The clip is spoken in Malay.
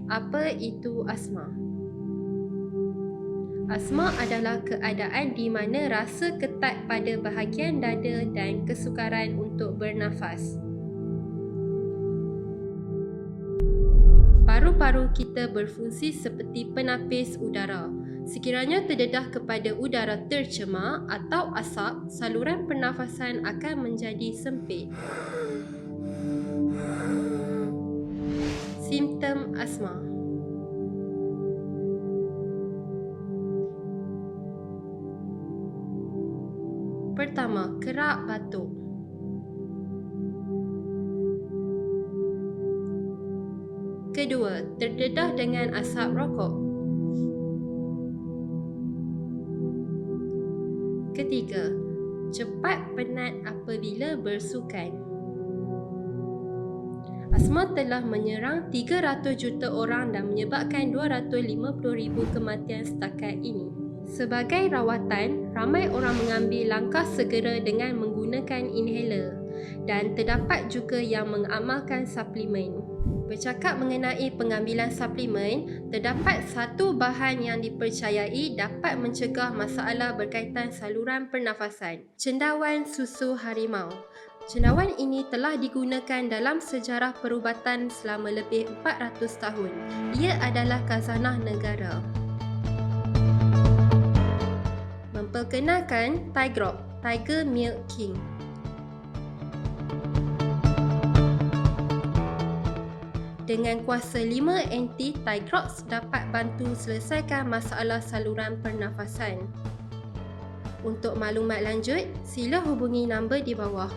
Apa itu asma? Asma adalah keadaan di mana rasa ketat pada bahagian dada dan kesukaran untuk bernafas. Paru-paru kita berfungsi seperti penapis udara. Sekiranya terdedah kepada udara tercemar atau asap, saluran pernafasan akan menjadi sempit. Simptom asma. Pertama, kerak batuk. Kedua, terdedah dengan asap rokok. Ketiga, cepat penat apabila bersukan. Asma telah menyerang 300 juta orang dan menyebabkan 250,000 kematian setakat ini. Sebagai rawatan, ramai orang mengambil langkah segera dengan menggunakan inhaler dan terdapat juga yang mengamalkan suplemen. Bercakap mengenai pengambilan suplemen, terdapat satu bahan yang dipercayai dapat mencegah masalah berkaitan saluran pernafasan, cendawan susu harimau. Cendawan ini telah digunakan dalam sejarah perubatan selama lebih 400 tahun. Ia adalah khazanah negara. Memperkenalkan 𝐷𝐷, Tiger Milk King. Dengan kuasa 5 anti-𝐷𝐷 dapat bantu selesaikan masalah saluran pernafasan. Untuk maklumat lanjut, sila hubungi nombor di bawah.